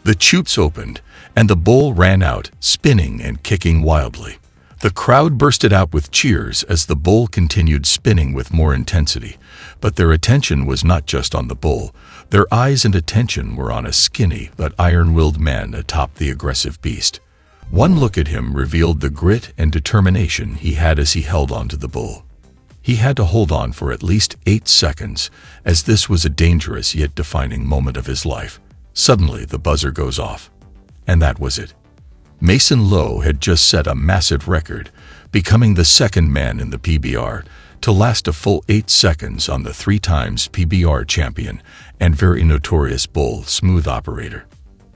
The chutes opened, and the bull ran out, spinning and kicking wildly. The crowd bursted out with cheers as the bull continued spinning with more intensity, but their attention was not just on the bull. Their eyes and attention were on a skinny but iron-willed man atop the aggressive beast. One look at him revealed the grit and determination he had as he held onto the bull. He had to hold on for at least 8 seconds, as this was a dangerous yet defining moment of his life. Suddenly, the buzzer goes off. And that was it. Mason Lowe had just set a massive record, becoming the second man in the PBR to last a full 8 seconds on the 3-times PBR champion and very notorious bull smooth operator.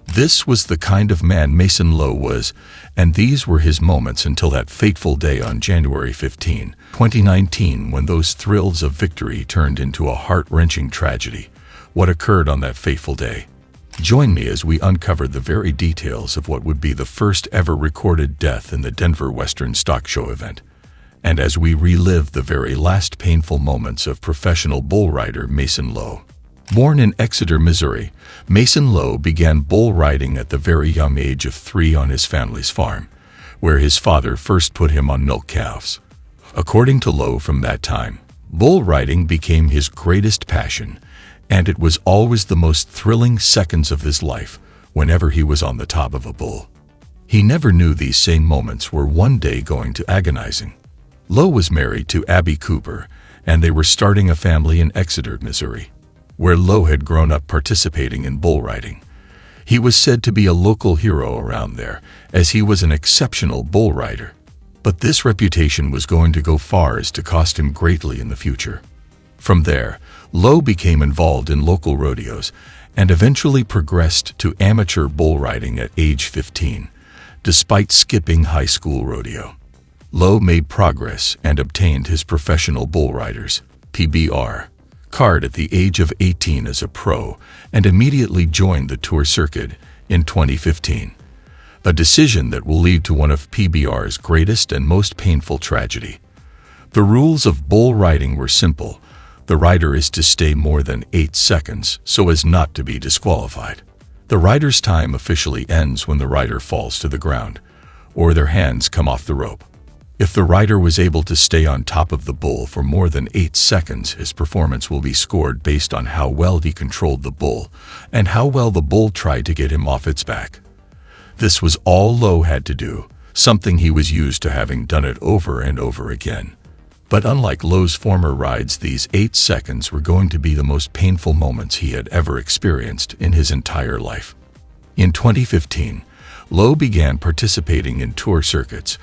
This was the kind of man Mason Lowe was, and these were his moments until that fateful day on January 15, 2019, when those thrills of victory turned into a heart-wrenching tragedy. What occurred on that fateful day? Join me as we uncover the very details of what would be the first ever recorded death in the Denver Western Stock Show event, and as we relive the very last painful moments of professional bull rider Mason Lowe. Born in Exeter, Missouri, Mason Lowe began bull riding at the very young age of 3 on his family's farm, where his father first put him on milk calves. According to Lowe, from that time, bull riding became his greatest passion, and it was always the most thrilling seconds of his life whenever he was on the top of a bull. He never knew these same moments were one day going to agonizing. Lowe was married to Abby Cooper, and they were starting a family in Exeter, Missouri, where Lowe had grown up participating in bull riding. He was said to be a local hero around there, as he was an exceptional bull rider. But this reputation was going to go far as to cost him greatly in the future. From there, Lowe became involved in local rodeos and eventually progressed to amateur bull riding at age 15, despite skipping high school rodeo. Lowe made progress and obtained his professional bull riders (PBR) card at the age of 18 as a pro, and immediately joined the tour circuit in 2015, a decision that will lead to one of PBR's greatest and most painful tragedy. The rules of bull riding were simple. The rider is to stay more than 8 seconds so as not to be disqualified. The rider's time officially ends when the rider falls to the ground, or their hands come off the rope. If the rider was able to stay on top of the bull for more than 8 seconds, his performance will be scored based on how well he controlled the bull and how well the bull tried to get him off its back. This was all Lowe had to do, something he was used to having done it over and over again. But unlike Lowe's former rides, these 8 seconds were going to be the most painful moments he had ever experienced in his entire life. In 2015, Lowe began participating in tour circuits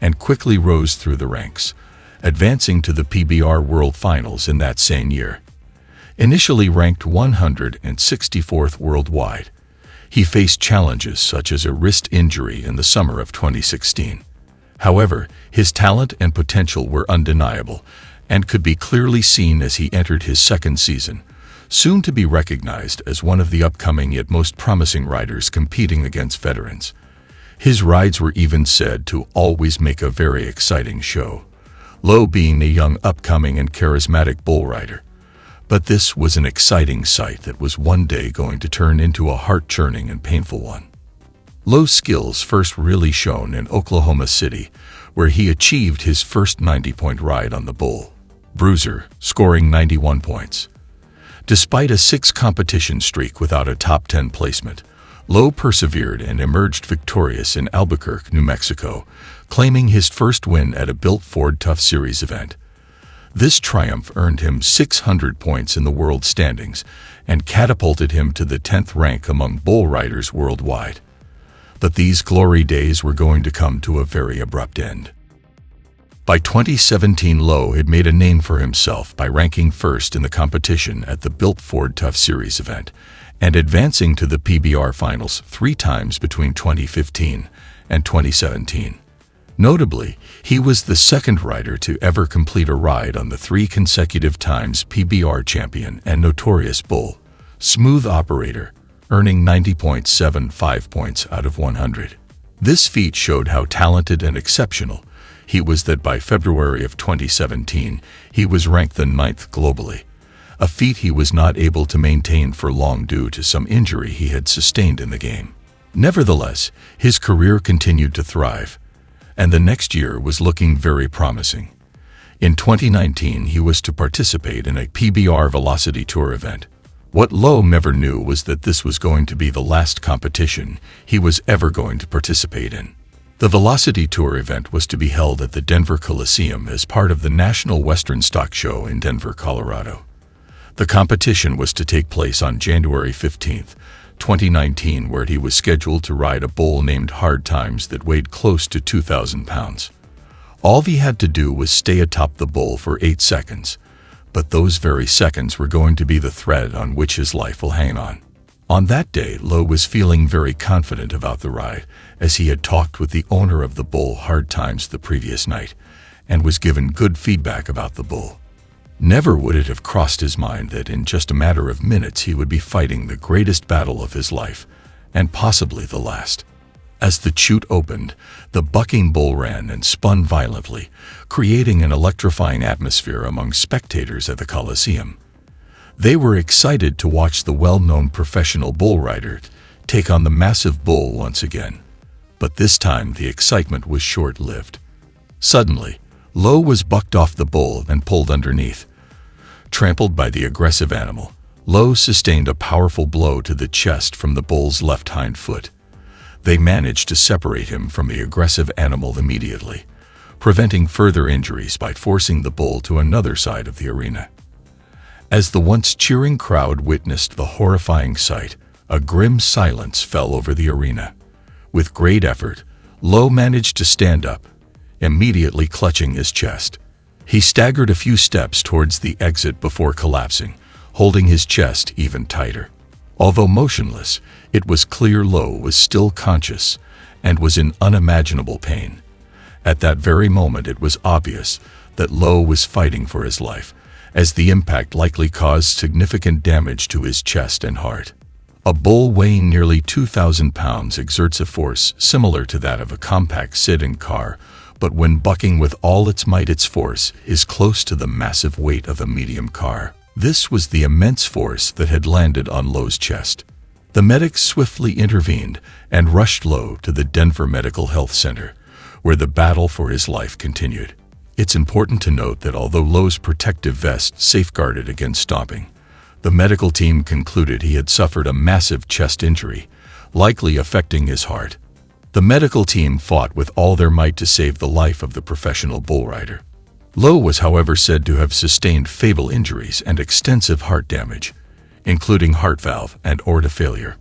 and quickly rose through the ranks, advancing to the PBR World Finals in that same year. Initially ranked 164th worldwide, he faced challenges such as a wrist injury in the summer of 2016. However, his talent and potential were undeniable and could be clearly seen as he entered his second season, soon to be recognized as one of the upcoming yet most promising riders competing against veterans. His rides were even said to always make a very exciting show, Lowe being a young, upcoming, and charismatic bull rider. But this was an exciting sight that was one day going to turn into a heart-churning and painful one. Lowe's skills first really shone in Oklahoma City, where he achieved his first 90-point ride on the bull Bruiser, scoring 91 points. Despite a 6-competition streak without a top 10 placement, Lowe persevered and emerged victorious in Albuquerque, New Mexico, claiming his first win at a Built Ford Tough Series event. This triumph earned him 600 points in the world standings and catapulted him to the 10th rank among bull riders worldwide. But these glory days were going to come to a very abrupt end. By 2017, Lowe had made a name for himself by ranking first in the competition at the Built Ford Tough Series event and advancing to the PBR finals 3 times between 2015 and 2017. Notably, he was the second rider to ever complete a ride on the 3 consecutive times PBR champion and notorious bull smooth operator, earning 90.75 points out of 100. This feat showed how talented and exceptional he was that by February of 2017, he was ranked the 9th globally, a feat he was not able to maintain for long due to some injury he had sustained in the game. Nevertheless, his career continued to thrive, and the next year was looking very promising. In 2019, he was to participate in a PBR Velocity Tour event. What Lowe never knew was that this was going to be the last competition he was ever going to participate in. The Velocity Tour event was to be held at the Denver Coliseum as part of the National Western Stock Show in Denver, Colorado. The competition was to take place on January 15, 2019, where he was scheduled to ride a bull named Hard Times that weighed close to 2,000 pounds. All he had to do was stay atop the bull for 8 seconds, but those very seconds were going to be the thread on which his life will hang on. On that day, Lowe was feeling very confident about the ride, as he had talked with the owner of the bull Hard Times the previous night, and was given good feedback about the bull. Never would it have crossed his mind that in just a matter of minutes he would be fighting the greatest battle of his life, and possibly the last. As the chute opened, the bucking bull ran and spun violently, creating an electrifying atmosphere among spectators at the Coliseum. They were excited to watch the well-known professional bull rider take on the massive bull once again. But this time the excitement was short-lived. Suddenly, Lowe was bucked off the bull and pulled underneath. Trampled by the aggressive animal, Lowe sustained a powerful blow to the chest from the bull's left hind foot. They managed to separate him from the aggressive animal immediately, preventing further injuries by forcing the bull to another side of the arena. As the once cheering crowd witnessed the horrifying sight, a grim silence fell over the arena. With great effort, Lowe managed to stand up, immediately clutching his chest. He staggered a few steps towards the exit before collapsing, holding his chest even tighter. Although motionless, it was clear Lowe was still conscious and was in unimaginable pain. At that very moment it was obvious that Lowe was fighting for his life, as the impact likely caused significant damage to his chest and heart. A bull weighing nearly 2,000 pounds exerts a force similar to that of a compact sedan car, but when bucking with all its might, its force is close to the massive weight of a medium car. This was the immense force that had landed on Lowe's chest. The medics swiftly intervened and rushed Lowe to the Denver Medical Health Center, where the battle for his life continued. It's important to note that although Lowe's protective vest safeguarded against stomping, the medical team concluded he had suffered a massive chest injury, likely affecting his heart. The medical team fought with all their might to save the life of the professional bull rider. Lowe was, however, said to have sustained fatal injuries and extensive heart damage, including heart valve and aorta failure.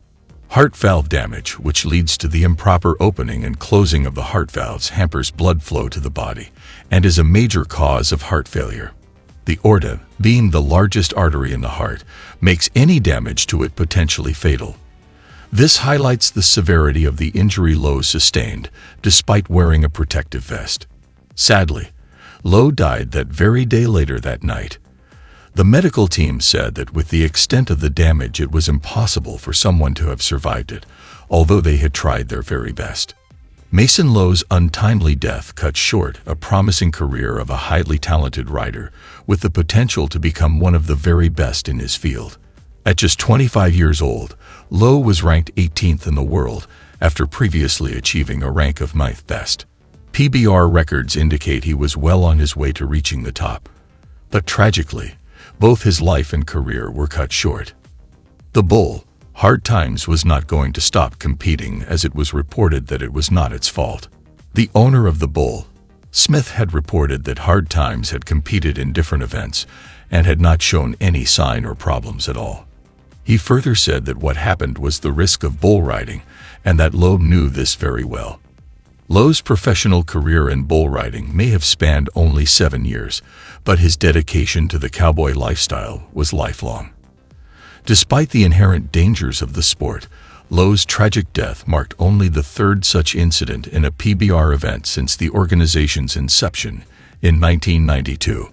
Heart valve damage, which leads to the improper opening and closing of the heart valves, hampers blood flow to the body and is a major cause of heart failure. The aorta, being the largest artery in the heart, makes any damage to it potentially fatal. This highlights the severity of the injury Lowe sustained, despite wearing a protective vest. Sadly, Lowe died that very day later that night. The medical team said that with the extent of the damage, it was impossible for someone to have survived it, although they had tried their very best. Mason Lowe's untimely death cut short a promising career of a highly talented rider with the potential to become one of the very best in his field. At just 25 years old, Lowe was ranked 18th in the world after previously achieving a rank of 9th best. PBR records indicate he was well on his way to reaching the top. But tragically, both his life and career were cut short. The bull, Hard Times, was not going to stop competing, as it was reported that it was not its fault. The owner of the bull, Smith, had reported that Hard Times had competed in different events and had not shown any sign or problems at all. He further said that what happened was the risk of bull riding, and that Lowe knew this very well. Lowe's professional career in bull riding may have spanned only 7 years, but his dedication to the cowboy lifestyle was lifelong. Despite the inherent dangers of the sport, Lowe's tragic death marked only the third such incident in a PBR event since the organization's inception in 1992.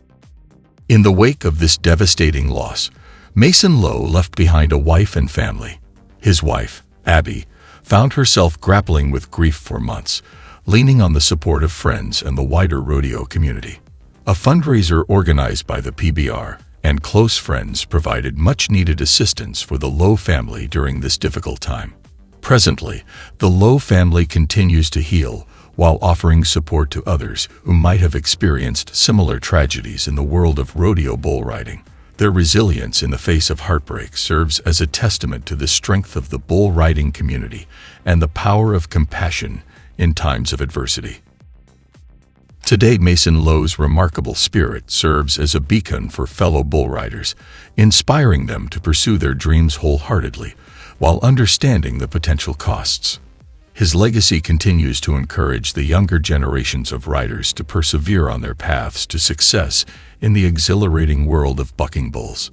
In the wake of this devastating loss, Mason Lowe left behind a wife and family. His wife, Abby, found herself grappling with grief for months, leaning on the support of friends and the wider rodeo community. A fundraiser organized by the PBR and close friends provided much-needed assistance for the Lowe family during this difficult time. Presently, the Lowe family continues to heal while offering support to others who might have experienced similar tragedies in the world of rodeo bull riding. Their resilience in the face of heartbreak serves as a testament to the strength of the bull riding community and the power of compassion in times of adversity. Today, Mason Lowe's remarkable spirit serves as a beacon for fellow bull riders, inspiring them to pursue their dreams wholeheartedly while understanding the potential costs. His legacy continues to encourage the younger generations of riders to persevere on their paths to success in the exhilarating world of bucking bulls.